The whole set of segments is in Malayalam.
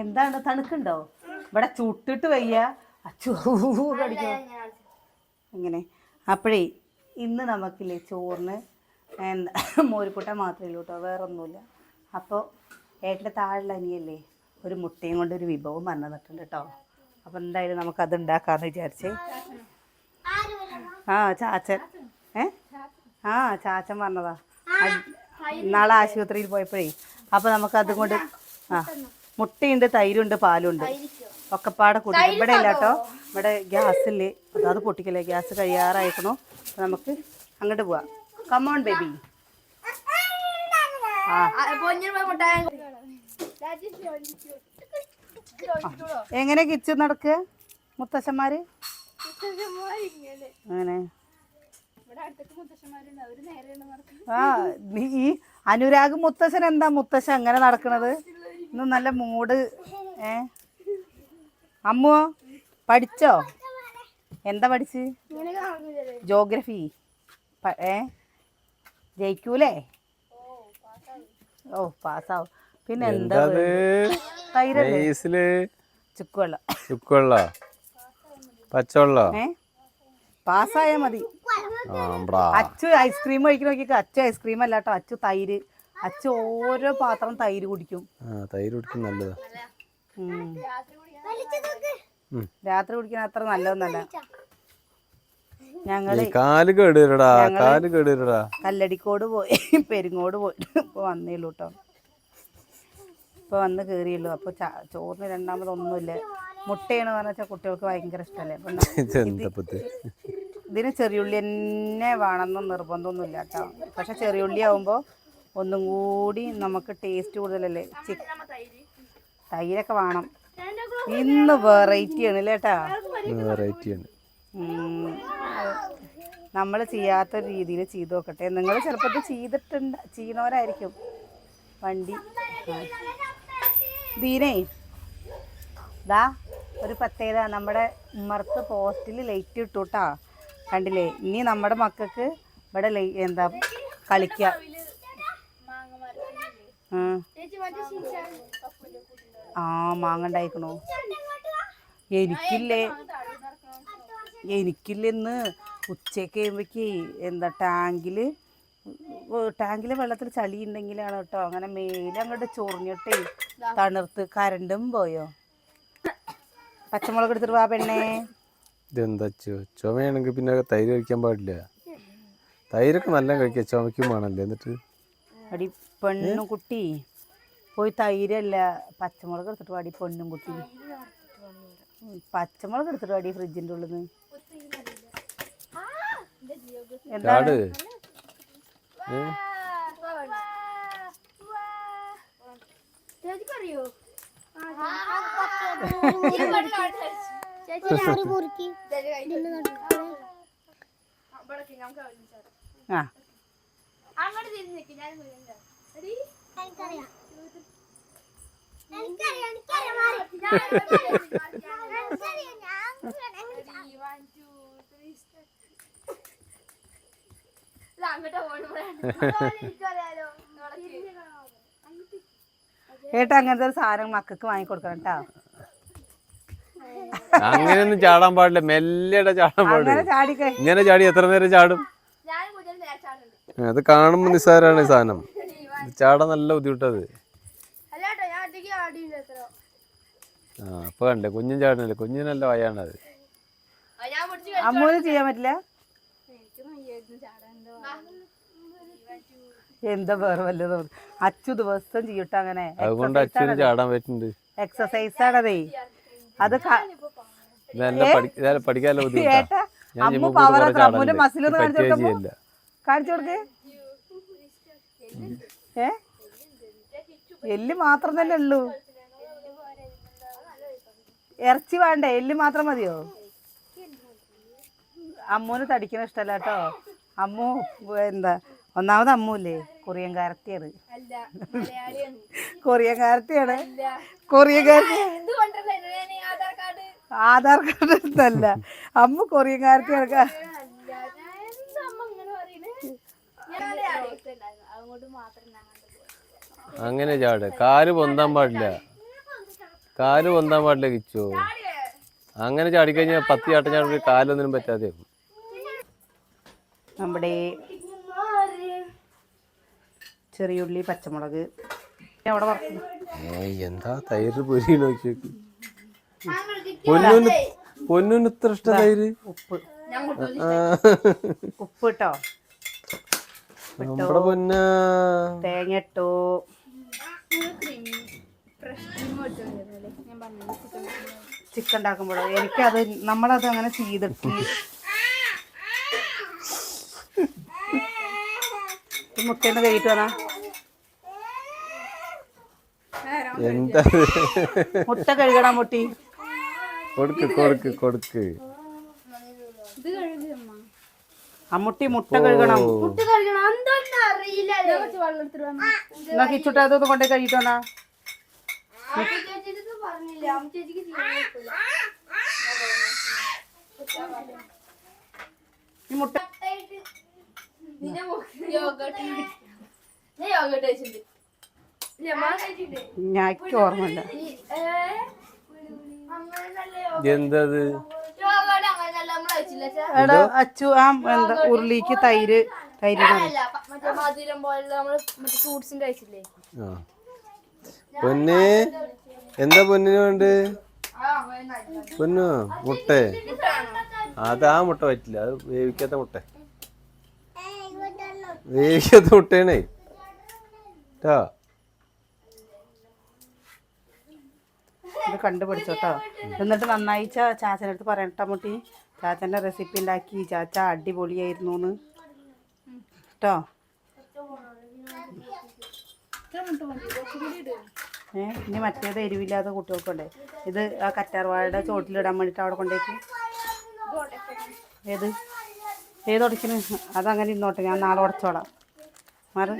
എന്താണ് തണുക്കുണ്ടോ? ഇവിടെ ചുട്ടിട്ട് വയ്യ. അച്ചു കടിക്കോ ഇങ്ങനെ. അപ്പോഴേ ഇന്ന് നമുക്കില്ലേ ചോറിന് എന്താ മോരിക്കൂട്ട മാത്രമേ ഉള്ളൂ കേട്ടോ, വേറെ ഒന്നുമില്ല. അപ്പോൾ ഏട്ടൻ്റെ താഴെയുള്ള അനിയല്ലേ ഒരു മുട്ടയും കൊണ്ട് ഒരു വിഭവം വന്നിട്ടുണ്ട് കേട്ടോ. അപ്പോൾ എന്തായാലും നമുക്കത് ഉണ്ടാക്കാമെന്ന് വിചാരിച്ചേ. ചാച്ചൻ ചാച്ചൻ പറഞ്ഞതാ നാളെ ആശുപത്രിയിൽ പോയപ്പോഴേ. അപ്പോൾ നമുക്കതും കൊണ്ട് മുട്ടയുണ്ട്, തൈരുണ്ട്, പാലുണ്ട്, ഒക്കെപ്പാടെ കൂടി. ഇവിടെ ഇല്ല കേട്ടോ, ഇവിടെ ഗ്യാസില്ലേ, അത് പൊട്ടിക്കല്ലേ, ഗ്യാസ് കഴിയാറായിക്കണോ. നമുക്ക് അങ്ങോട്ട് പോവാം. Come on baby. എങ്ങനെ കിച്ചു നടക്കുക മുത്തശ്ശന്മാര്? അങ്ങനെ ഈ അനുരാഗ് മുത്തശ്ശൻ എന്താ മുത്തശ്ശൻ അങ്ങനെ നടക്കണത്? ഇന്ന് നല്ല മൂഡ്. അമ്മോ പഠിച്ചോ? എന്താ പഠിച്ച്? ജോഗ്രഫി. ജയിക്കൂലേ? ഓ പാസ്സാവും. പിന്നെ എന്താ ചുക്കുവെള്ള പച്ചവെള്ളം പാസ്സായാ മതി. അച്ചു ഐസ്ക്രീം കഴിക്കുന്ന നോക്കിക്കോ. അച്ചു ഐസ്ക്രീം അല്ല കേട്ടോ, അച്ചു തൈര്. അച്ചു ഓരോ പാത്രം തൈര് കുടിക്കും. തൈര് കുടിക്കും നല്ലതാ. രാത്രി കുടിക്കാൻ അത്ര നല്ലതൊന്നല്ല. ഞങ്ങള് കല്ലടിക്കോട് പോയി പെരിങ്ങോട് പോയിട്ട് ഇപ്പൊ വന്നേള്ളൂ കേട്ടോ. ഇപ്പൊ വന്ന് കേറിയുള്ളൂ. അപ്പൊ ചോറിന് രണ്ടാമതൊന്നുമില്ല. മുട്ടയാണ് പറഞ്ഞാൽ കുട്ടികൾക്ക് ഭയങ്കര ഇഷ്ടമല്ലേ. അപ്പൊ ഇതിന് ചെറിയുള്ളി തന്നെ വേണമെന്ന് നിർബന്ധമൊന്നുമില്ല കേട്ടോ. പക്ഷെ ചെറിയുള്ളി ആവുമ്പോൾ ഒന്നും കൂടി നമുക്ക് ടേസ്റ്റ് കൂടുതലല്ലേ. തൈരൊക്കെ വേണം. ഇന്ന് വെറൈറ്റി ആണ് അല്ലേട്ടാ, നമ്മൾ ചെയ്യാത്ത രീതിയിൽ ചെയ്ത് നോക്കട്ടെ. നിങ്ങൾ ചിലപ്പോൾ ചെയ്യണവരായിരിക്കും. വണ്ടി ദീനേ ദാ ഒരു പ്രത്യേകത, നമ്മുടെ ഉമ്മർത്ത് പോസ്റ്റിൽ ലൈറ്റ് ഇട്ടു കേട്ടാ, കണ്ടില്ലേ? ഇനി നമ്മുടെ മക്കൾക്ക് ഇവിടെ എന്താ കളിക്കുക. മാങ്ങ ഉണ്ടായിക്കണോ? എനിക്കില്ലെന്ന് ഉച്ചയ്ക്ക് കഴിയുമ്പോഴേക്ക് എന്താ ടാങ്കില് വെള്ളത്തിൽ ചളി ഉണ്ടെങ്കിലാണ് കേട്ടോ അങ്ങനെ മേലങ്ങോട്ട് ചൊറിഞ്ഞിട്ടേ തണുർത്ത്. കരണ്ടും പോയോ? പച്ചമുളക് എടുത്തിട്ട് വാ പെണ്ണേ. ഇതെന്താ ചുമയാണെങ്കിൽ പിന്നെ തൈര് കഴിക്കാൻ പാടില്ല. തൈരൊക്കെ നല്ല കഴിക്കുക, ചുമയ്ക്കും വേണല്ലേ. എന്നിട്ട് അടി പെണ്ണും കുട്ടി പോയി തൈരല്ല പച്ചമുളക് എടുത്തിട്ട് വാടി. പെണ്ണും കുട്ടി പച്ചമുളക് എടുത്തിട്ട് വാടി ഫ്രിഡ്ജിൻ്റെ ഉള്ളിൽ നിന്ന്. എന്താണ് ഏട്ടാ അങ്ങനത്തെ ഒരു സാധനം മക്കൾക്ക് വാങ്ങിക്കൊടുക്കണം കേട്ടോ. അങ്ങനെയൊന്നും ചാടാൻ പാടില്ല, മെല്ലെ ചാടാൻ പാടില്ല. ഇങ്ങനെ ചാടി എത്ര നേരം ചാടും? അത് കാണുമ്പോ നിസ്സാരാണ് ഈ സാധനം, ചാടാൻ നല്ല ബുദ്ധിമുട്ടത്. അപ്പൊ കണ്ടേ കുഞ്ഞും ചാടുന്നില്ല, കുഞ്ഞിനല്ല വയാണത്. അമ്മൂന് ചെയ്യാൻ പറ്റില്ല. എന്താ വേറെ വല്ലതും അച്ചു ദിവസം ചെയ്യട്ടെ അങ്ങനെ. അതുകൊണ്ട് അച്ഛന് ചാടാൻ പറ്റുന്നുണ്ട്. എക്സസൈസ് ആണതേ. അത് പഠിക്കാനുള്ള ഏട്ടാ അമ്മ പവർ അത്ര. അമ്മൂന്റെ മസിലൊന്ന് കാണിച്ചു കൊടുക്കേ. എല്ല് മാത്രം തന്നെ ഉള്ളൂ, ഇറച്ചി വേണ്ടേ? എല്ല് മാത്രം മതിയോ? അമ്മൂന് തടിക്കണ ഇഷ്ടല്ല കേട്ടോ. അമ്മു എന്താ ഒന്നാമത് അമ്മൂല്ലേ കൊറിയൻകാരത്തിയാണ്. കൊറിയൻകാരത്തിയാണ്. ആധാർ കാർഡ് എടുത്തല്ല, അമ്മ കൊറിയൻകാരത്തിയാണ്. അങ്ങനെ ചാട്. കാല് പൊന്താൻ പാടില്ല, കാല് പൊന്താൻ പാടില്ല കിച്ചോ. അങ്ങനെ ചാടിക്കഴിഞ്ഞാൽ 10 ചാട്ടം ചാടി കാലൊന്നിനും പറ്റാതെ. നമ്മുടെ ചെറിയുള്ളി, പച്ചമുളക് അവിടെ വറക്കുന്നു. എന്താ തൈര് പൊരി നോക്കിയേക്ക്. പൊന്നിന് ഇത്ര ഇഷ്ട തൈര്. ഉപ്പ് ഇട്ടോ, നമ്മുടെ പൊന്ന തേങ്ങ ഇട്ടു. ചിക്കൻ ഉണ്ടാക്കുമ്പോഴോ എനിക്കത് നമ്മളത് അങ്ങനെ ചെയ്തിട്ട് മുട്ടേന്ന് കഴിയിട്ട് വന്നാ എന്താ മുട്ട കഴുകണം മുട്ടി. കൊടുക്ക്. അമ്മുട്ടി മുട്ട കഴുകണം. എന്നാ കിച്ചുട്ട അതൊന്ന് കൊണ്ടേ കഴിയിട്ടോന്നാ. ഈ മുട്ട ഞാക്ക് ഓർമ്മല്ല. എന്തത് എടാ അച്ചു ആ എന്താ ഉരുളിക്ക് തൈര് പൊന്നെ എന്താ പൊന്നിന് വേണ്ട? പൊന്നു മുട്ട. അത് ആ മുട്ട പറ്റില്ല, അത് വേവിക്കാത്ത മുട്ടയാണേ ട്ടോ. ഇത് കണ്ടുപിടിച്ചോട്ടോ. എന്നിട്ട് നന്നായി ചാച്ചൻ്റെ അടുത്ത് പറയട്ടോ മുട്ടി. ചാച്ചൻ്റെ റെസിപ്പി ഉണ്ടാക്കി, ചാച്ച അടിപൊളിയായിരുന്നു കേട്ടോ. ഇനി മറ്റേത് എരിവില്ലാത്ത കുട്ടികൾക്കുണ്ടേ. ഇത് ആ കറ്റാർവാഴയുടെ ചോട്ടിലിടാൻ വേണ്ടിയിട്ട് അവിടെ കൊണ്ടേക്ക്. ഏത് ഉടയ്ക്കുന്നു? അതങ്ങനെ ഇന്നോട്ടെ, ഞാൻ നാളെ ഉടച്ചോളാം. മാറ്.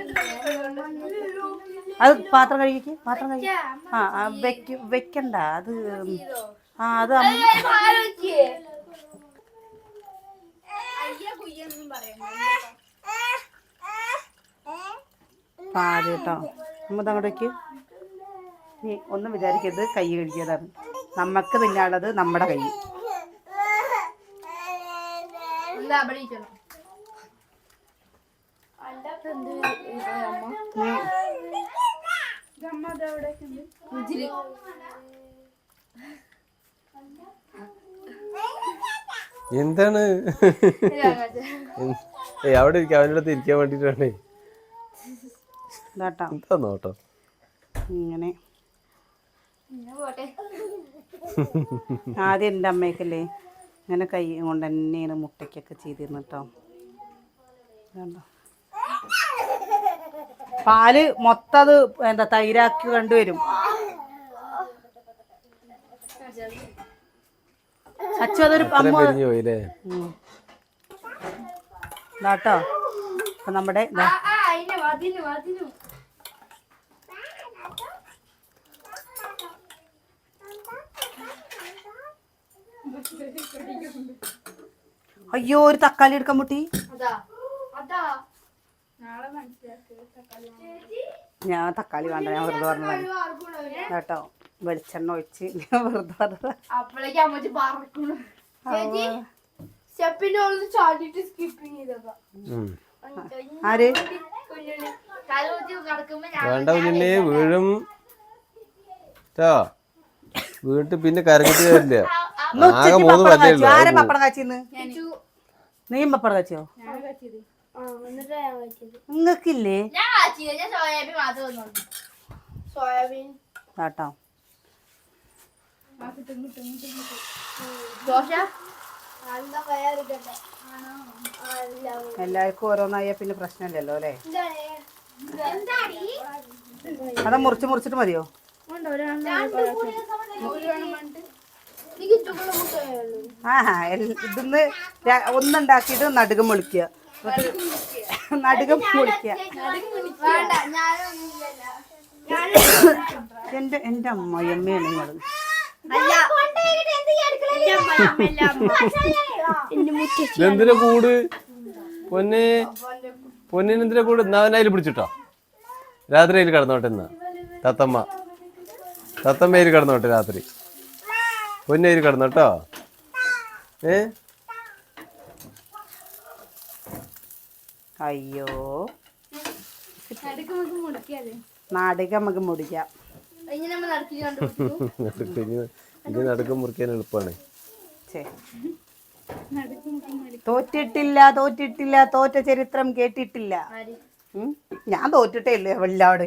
അത് പാത്രം കഴുകിക്ക്. ആ വെക്കണ്ട അത്. അത് പാല് കേട്ടോ. നമ്മത് അങ്ങോട്ട് വയ്ക്ക്. നീ ഒന്നും വിചാരിക്കരുത്, കൈ കഴുകിയതാണ്. നമുക്ക് തിന്നാനുള്ളത് നമ്മുടെ കൈ. എന്താണ് അവിടെ ഇരിക്കാൻ, അവൻ്റെ അടുത്ത് ഇരിക്കാൻ വേണ്ടിട്ടാണ്. എന്താ നോട്ടോ ഇങ്ങനെ. ആദ്യം എൻ്റെ അമ്മയ്ക്കല്ലേ ഇങ്ങനെ കൈ കൊണ്ട് തന്നെയാണ് മുട്ടയ്ക്കൊക്കെ ചെയ്തിരുന്നു കേട്ടോ. പാല് മൊത്തം അത് എന്താ തൈരാക്കി കണ്ടുവരും. അച്ചു അതൊരു ഇതാട്ടോ. അപ്പൊ നമ്മുടെ അയ്യോ ഒരു തക്കാളി എടുക്കാൻ മുട്ടി. ഞാൻ തക്കാളി വേണ്ട, ഞാൻ വെറുതെ പറഞ്ഞതാണ് കേട്ടോ. വെളിച്ചെണ്ണ ഒഴിച്ച് ഞാൻ വെറുതെ പറഞ്ഞത്. ആര് വേണ്ട കുഞ്ഞിനെ വീഴും വീട്ട് പിന്നെ കരഞ്ഞിട്ട് കാര്യമില്ല. ആകെ 3 പല്ലേ ഉള്ളൂ. ആരെ പപ്പടം കാച്ചിന്ന്? നീയും പപ്പടം കാച്ചിയോ? നിങ്ങക്കില്ലേ കേട്ടോ. എല്ലാവർക്കും ഓരോന്നായ പിന്നെ പ്രശ്നമില്ലല്ലോ അല്ലേ. അതാ മുറിച്ചിട്ട് മതിയോ? ഇതിന്ന് ഒന്നുണ്ടാക്കിയിട്ട് നടുകം പൊളിക്കുക. എന്റെ അമ്മയമ്മയാണ് നിങ്ങള്. എന്തിനാ കൂട് പൊന്നിനെന്തിനാ കൂട്? എന്നാ അതിൽ പിടിച്ചിട്ടോ. രാത്രി അതിൽ കിടന്നോട്ടെ എന്നാ തത്തമ്മയിൽ കിടന്നോട്ടെ രാത്രി. പൊന്നയിൽ കിടന്നോട്ടോ. അയ്യോ നാടക നമുക്ക് മുടിക്കാം. ഇനി നടുക്കം മുറിക്കാൻ എളുപ്പമാണ്. തോറ്റിട്ടില്ല തോറ്റ ചരിത്രം കേട്ടിട്ടില്ല. ഞാൻ തോറ്റിട്ടേ ഇല്ലേ വെള്ളാട്.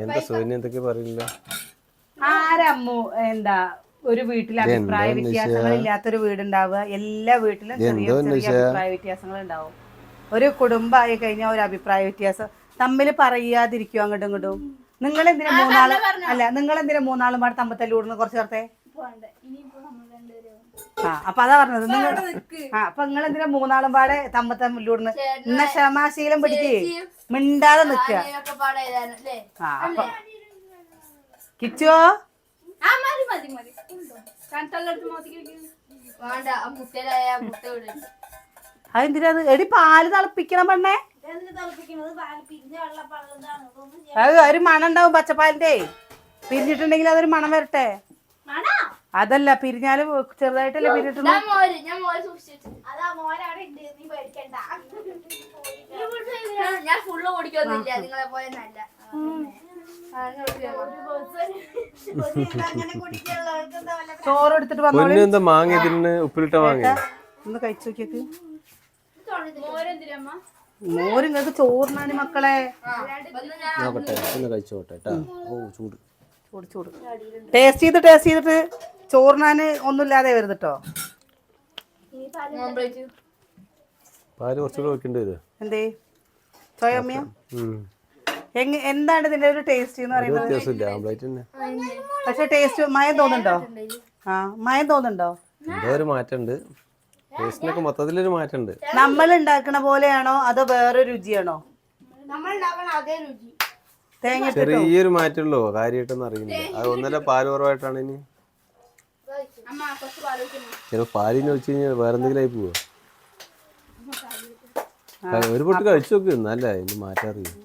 എന്താ സോനി എന്തൊക്കെ പറയില്ല. ആരമ്മു എന്താ ഒരു വീട്ടിൽ അഭിപ്രായ വ്യത്യാസങ്ങൾ ഇല്ലാത്തൊരു വീടുണ്ടാവുക. എല്ലാ വീട്ടിലും ചെറിയ ചെറിയ അഭിപ്രായ വ്യത്യാസങ്ങൾ ഉണ്ടാവും. ഒരു കുടുംബമായി കഴിഞ്ഞാൽ ഒരു അഭിപ്രായ വ്യത്യാസം തമ്മിൽ പറയാതിരിക്കും അങ്ങോട്ടും ഇങ്ങോട്ടും. നിങ്ങളെന്തിനാ മൂന്നാളും പാടെ തമ്പത്തല്ലി കൂടുന്നു കുറച്ച് നേരത്തെ? അപ്പൊ അതാ പറഞ്ഞത്. നിങ്ങൾ അപ്പൊ നിങ്ങളെന്തിനാ മൂന്നാളും പാടെ തമ്പത്തല്ലൂടുന്നു? ഇന്ന ക്ഷമാശീലം പിടിക്ക്, മിണ്ടാതെ നിക്ക. അപ്പൊ കിച്ചോ അതെന്തിനാ? എടി പാല് തിളപ്പിക്കണം പെണ്ണേ. അത് ഒരു മണം ഉണ്ടാവും പച്ചപ്പാലിന്റെ. പിരിഞ്ഞിട്ടുണ്ടെങ്കിൽ അതൊരു മണം വരട്ടെ. അതല്ല പിരിഞ്ഞാലും ചെറുതായിട്ടല്ലേ പിരിഞ്ഞിട്ടുള്ളൂ. ചോറ് എടുത്തിട്ട് വന്നോളൂ. മാങ്ങ ഇതിന് ഉപ്പിലിട്ട മാങ്ങ ഒന്ന് കഴിച്ചു നോക്കിയത്. മോര് നിങ്ങൾക്ക് ചോറിനാണ് മക്കളെ. ചൂട് ടേസ്റ്റ് ചെയ്തിട്ട് ചോറിനാന് ഒന്നുമില്ലാതെ വരുന്നുട്ടോ. പാല് കുറച്ചുകൂടെ വെക്കേണ്ടി വരും. എന്തേ സോയമ്മിയ എന്താണ് ഇതിന്റെ ഒരു ടേസ്റ്റ് എന്ന് പറയുന്നത്? പക്ഷെ ടേസ്റ്റ് മയം തോന്നുന്നുണ്ടോ? മയം തോന്നുന്നുണ്ടോ? എന്തോ ഒരു മാറ്റമുണ്ട്. ടേസ്റ്റിനൊക്കെ മൊത്തത്തിലൊരു മാറ്റമുണ്ട്. നമ്മൾ ഉണ്ടാക്കണ പോലെയാണോ അതോ വേറെ രുചിയാണോ? ചെറിയൊരു മാറ്റമുള്ളൂ, കാര്യമായിട്ടൊന്നും അറിയുന്നില്ല. അത് ഒന്നല്ല പാല് കുറവായിട്ടാണ്. ഇനി ചില പാലിന് വെച്ച് കഴിഞ്ഞാൽ വേറെ എന്തെങ്കിലും ആയി പോവോ? ഒരു പൊട്ട് കഴിച്ചു നോക്ക്, നല്ല അതിന്റെ മാറ്റം അറിയും.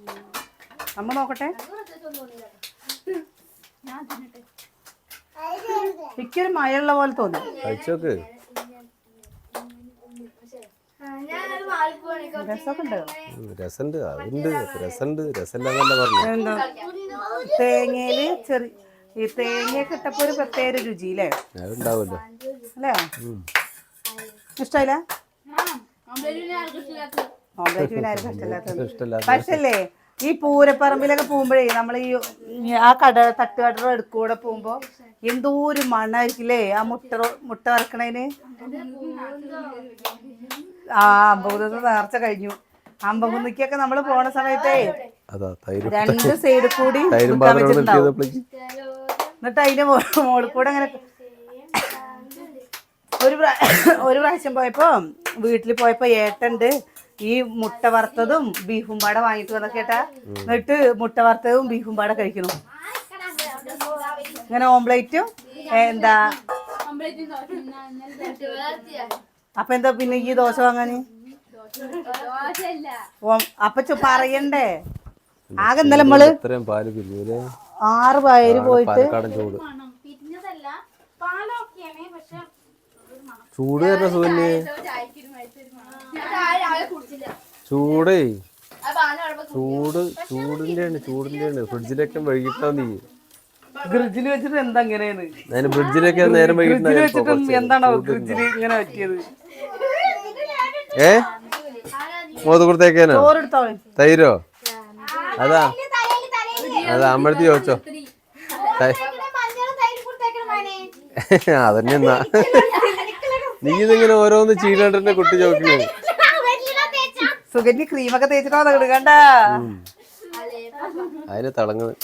അമ്മ നോക്കട്ടെ. എനിക്കൊരു മഴയുള്ള പോലെ തോന്നി. കഴിച്ചു നോക്ക്. രസമുണ്ട്, അതുണ്ട്. രസമില്ലാന്നല്ല പറഞ്ഞു. തേങ്ങയില് ഈ തേങ്ങയൊക്കെ ഇട്ടപ്പോ ഒരു പ്രത്യേക രുചി അല്ലേ? അതുണ്ടാവല്ലോ അല്ലേ? ഇഷ്ടമില്ല? ഓംലേറ്റ് പിന്നെ ആർക്കും ഇഷ്ടമില്ലാത്ത. പക്ഷല്ലേ ഈ പൂരപ്പറമ്പിലൊക്കെ പോകുമ്പോഴേ നമ്മൾ ഈ ആ തട്ടുകട എടുക്കൂടെ പോകുമ്പോ എന്തോ ഒരു മണായിരിക്കില്ലേ ആ മുട്ട വറക്കണേന്. അമ്പകുന്നത്ത് നേർച്ച കഴിഞ്ഞു. അമ്പകുന്നിക്കൊക്കെ നമ്മള് പോണ സമയത്തേ രണ്ട് സൈഡിൽ കൂടി എന്നിട്ട് അതിന്റെ മോളിൽ കൂടെ അങ്ങനെ ഒരു പ്രാവശ്യം പോയപ്പോ വീട്ടിൽ പോയപ്പോ ഏട്ടണ്ട് ഈ മുട്ട വറുത്തതും ബീഫും പാടെ വാങ്ങിട്ട് വന്ന കേട്ടാ. എന്നിട്ട് മുട്ട വറുത്തതും ബീഫും പാടെ കഴിക്കണം. ഇങ്ങനെ ഓംലേറ്റും എന്താ. അപ്പൊ എന്താ പിന്നെ ഈ ദോശ വാങ്ങാന്? അപ്പൊ പറയണ്ടേ? ആകെ ഇന്നലെ നമ്മള് 6 പേര് പോയിട്ട് ചൂട് തന്നെ സൂര്യ. ചൂടേ ചൂടിന്റെയാണ്. ഫ്രിഡ്ജിലൊക്കെ വൈകിട്ടാ നീ. ഫ്രിഡ്ജിൽ വെച്ചിട്ട് എന്താ ഇങ്ങനെയാണ്? ഫ്രിഡ്ജിലൊക്കെ നേരം വൈകിട്ട് എന്താണോ ഫ്രിഡ്ജിൽ ഇങ്ങനെ പറ്റിയത്? മോതുകൊടുത്തേക്കാനോ? തൈരോ? അതാ അമ്പഴത്തി ചോദിച്ചോ. അതന്നെ എന്നാ നീ ഇതിങ്ങനെ ഓരോന്ന് ചീരണ്ടന്റെ കുട്ടി ചോദിക്കണേ. സുഗന്യ ക്രീമൊക്കെ തേച്ചിട്ടോ കണ്ട അതിന് തിളങ്ങുന്നത്.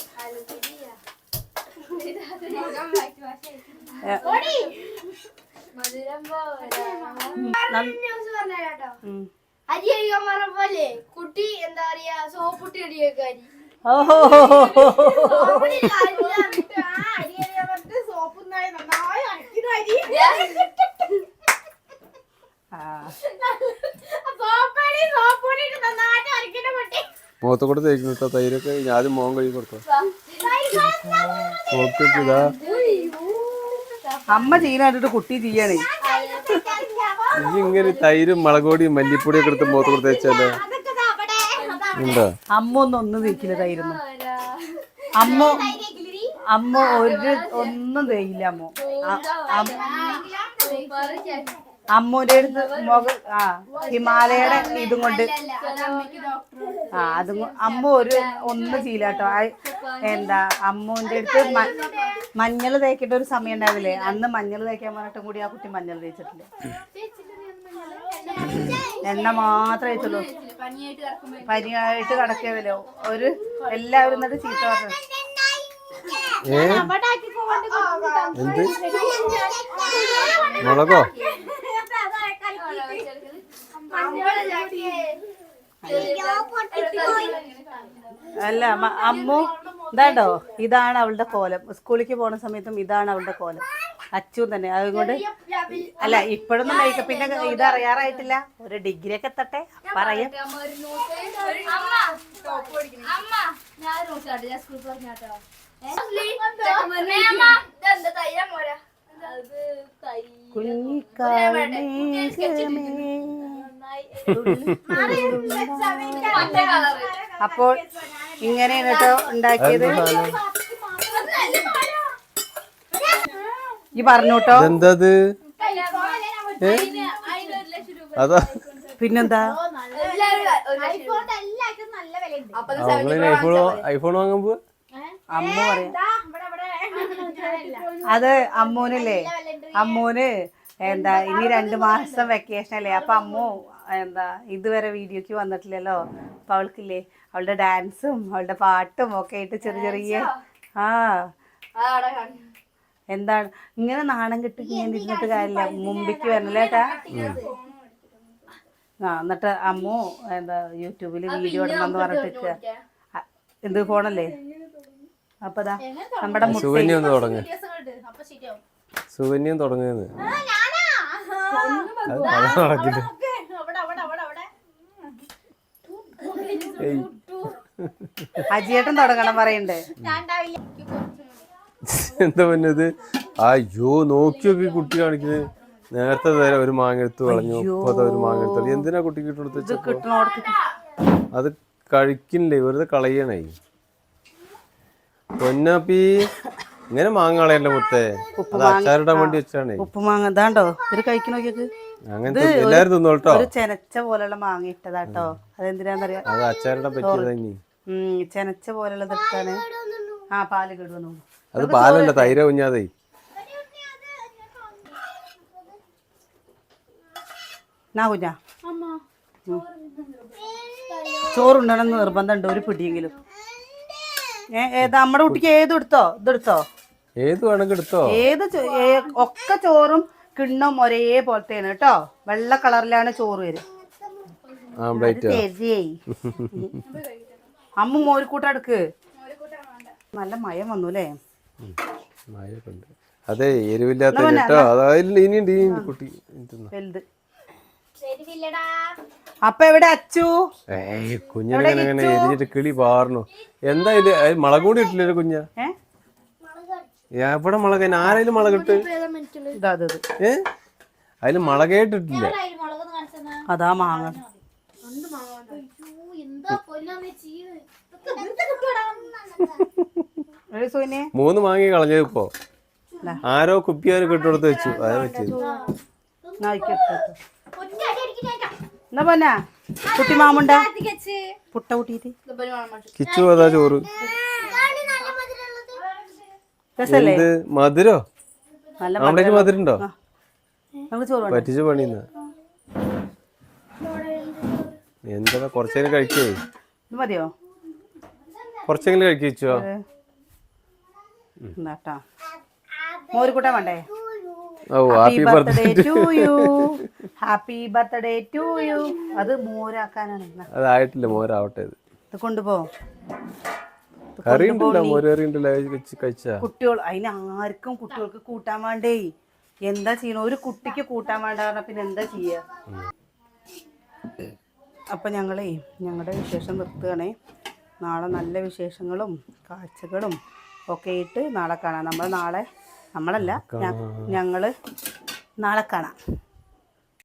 അരി കഴിക്കാൻ പറഞ്ഞ പോലെ കുട്ടി എന്താ പറയാ സോപ്പുട്ടി അരി. ഓഹോ മുഖത്ത് കൂടെ തേക്കുന്നു തൈരൊക്കെ ആദ്യം മോൻ കഴുകി കൊടുത്തോ. ഇതാ അമ്മ ചെയ്യാനായിട്ട് കുട്ടി ചെയ്യണേ. ഈ ഇങ്ങനെ തൈരും മുളകുപൊടിയും മല്ലിപ്പൊടിയൊക്കെ എടുത്ത് മുഖത്ത് കൂടെ തേച്ചാലോ ഉണ്ടോ? അമ്മ ഒന്നും തേക്കില്ല തൈരുന്നു. അമ്മ ഒന്നും തേക്കില്ല. അമ്മൂന്റെ അടുത്ത് ഹിമാലയയുടെ ഇതും കൊണ്ട് അമ്മ ഒന്നും ചെയ്യില്ല കേട്ടോ. എന്താ അമ്മൂന്റെ അടുത്ത് മഞ്ഞൾ തേക്കിട്ട ഒരു സമയം ഉണ്ടാവില്ലേ, അന്ന് മഞ്ഞൾ തേക്കാൻ പറഞ്ഞിട്ടും കൂടി ആ കുട്ടി മഞ്ഞൾ തേച്ചിട്ടില്ല. എണ്ണ മാത്രമേ തേച്ചുള്ളൂ. പനിയായിട്ട് കിടക്കിയതല്ലോ എല്ലാവരും എന്നിട്ട് ചീത്ത പറഞ്ഞു. എന്ത് മുളകോ? അല്ല അമ്മു ഇതാണ്ടോ, ഇതാണ് അവളുടെ കോലം. സ്കൂളിലേക്ക് പോണ സമയത്തും ഇതാണ് അവളുടെ കോലം. അച്ചു തന്നെ. അതുകൊണ്ട് അല്ല ഇപ്പോഴൊന്നും മേക്കപ്പിന്റെ ഇത് അറിയാറായിട്ടില്ല. ഒരു ഡിഗ്രി ഒക്കെ എത്തട്ടെ പറയാം. അപ്പോൾ ഇങ്ങനെയാണ് കേട്ടോ ഉണ്ടാക്കിയത്. ഈ പറഞ്ഞോട്ടോ എന്തത്? അതാ പിന്നെന്താ ഐഫോൺ വാങ്ങുമ്പോ അമ്മ പറയാ. അത് അമ്മൂനല്ലേ, അമ്മൂന് എന്താ ഇനി 2 മാസം വെക്കേഷൻ അല്ലേ. അപ്പൊ അമ്മു എന്താ ഇതുവരെ വീഡിയോക്ക് വന്നിട്ടില്ലല്ലോ. അപ്പൊ അവൾക്കില്ലേ അവളുടെ ഡാൻസും അവളുടെ പാട്ടും ഒക്കെ ആയിട്ട് ചെറിയ എന്താണ് ഇങ്ങനെ നാണം കെട്ടി ഇങ്ങനെ ഇരുന്നിട്ട് കാര്യമില്ല. മുമ്പിക്ക് വരണല്ലേ ഏട്ടാ. എന്നിട്ട് അമ്മു എന്താ യൂട്യൂബിൽ വീഡിയോ ഇടണമെന്ന് പറഞ്ഞിട്ട് എന്ത് ഫോണല്ലേ. അപ്പൊ നമ്മുടെ സുകന്യം തുടങ്ങുന്നത് നടക്കില്ല. അജിയേട്ടൻ തുടങ്ങണം പറയണ്ടേ. എന്താ പറഞ്ഞത്? അയ്യോ നോക്കി നോക്കി കുട്ടി കാണിക്കുന്നത്. നേരത്തെ നേരെ ഒരു മാങ്ങ എടുത്ത് കളഞ്ഞു, ഇപ്പത്തെ ഒരു മാങ്ങ എടുത്ത്. എന്തിനാ കുട്ടിക്ക് ഇട്ട് കൊടുത്ത്? അത് കഴിക്കില്ലേ, വെറുതെ കളയണേ. പൊന്നാപ്പി ഇങ്ങനെ മാങ്ങ കളയല്ല മുത്തേ, അത് അച്ചാറിടാൻ വേണ്ടി വെച്ചാണേ. ഉപ്പുമാങ്ങ ഇതാണ്ടോ ഒരു കഴിക്കണ നോക്കിയത്. അങ്ങനത്തെ എല്ലാരും തിന്നോട്ടോ. ഒരു ചെനച്ച പോലുള്ള മാങ്ങ ഇട്ടതാട്ടോ. അതെന്തിനാന്നറിയാം, അത് അച്ചാറിടാൻ പറ്റിയത്. ചെനച്ച പോലുള്ളത് ഇട്ടാണ്. പാല് കേടുവന്നു. അത് പാലല്ല, തൈര കുഞ്ഞാതെ. കുഞ്ഞാ ചോറുണ്ടണെന്ന് നിർബന്ധമുണ്ട്, ഒരു പിടിയെങ്കിലും. നമ്മുടെ കുട്ടിക്ക് ഇതെടുത്തോ ഏത് വേണമെങ്കിൽ എടുത്തോ. ഒക്കെ ചോറും കിണ്ണം ഒരേ പോലത്തെയാണ് കേട്ടോ. വെള്ള കളറിലാണ് ചോറ് വരും. അമ്മ മോരിക്കൂട്ട എടുക്ക്. നല്ല മയം വന്നു അല്ലേ. അതെ എരിവില്ലാത്ത കുട്ടി വലുത്. അപ്പൊ എവിടെ അച്ചു? കുഞ്ഞിനെ എരിഞ്ഞിട്ട് കിളി പാർന്നു. എന്താ ഇത്? മുളക് കൂടി ഇട്ടില്ലേ കുഞ്ഞ? എവിടെ മുളക്? ആരെങ്കിലും മുളകിട്ട്? അതില് മുളകേട്ടിട്ടില്ല. അതാ മാങ്ങ. 3 മാങ്ങ കളഞ്ഞത് ഇപ്പൊ. ആരോ കുപ്പിയാര് കിട്ടുകൊടുത്ത് വെച്ചു. അതേ പറ്റിയത്. എന്നാ പോന്നാ കുട്ടി മാമുണ്ട പുട്ട കൂട്ടിട്ട് കിച്ചു. അതാ ചോറ്. മധുരോ? അവിടേക്ക് മധുരണ്ടോ? പറ്റിച്ച പണിന്ന്. എന്താ കൊറച്ചെങ്കിലും കഴിക്കേ. മതിയോ? കൊറച്ചെങ്കിലും കഴിക്കോ? മോരുകൂട്ടാൻ വേണ്ടേ? Happy birthday to you. Happy birthday to you. അത് മോരാക്കാനാണ്. അതായിട്ടില്ല, മോരാവട്ടെ. ഇത് കൊണ്ടുപോ. കറി ഉണ്ടല്ലോ, മോരറി ഉണ്ടല്ലോ വെച്ച് കഴിച്ചാ. കുട്ടികൾ അതിന് ആർക്കും കുട്ടികൾക്ക് കൂട്ടാൻ വേണ്ടേ. എന്താ ചെയ്യണ, ഒരു കുട്ടിക്ക് കൂട്ടാൻ വേണ്ട പറഞ്ഞാൽ പിന്നെ എന്താ ചെയ്യുക. അപ്പം ഞങ്ങളുടെ വിശേഷം നിർത്തുകയാണേ. നാളെ നല്ല വിശേഷങ്ങളും കാഴ്ചകളും ഒക്കെ ഇട്ട് നാളെ കാണാം. നമ്മളല്ല ഞങ്ങൾ നാളെ കാണാം.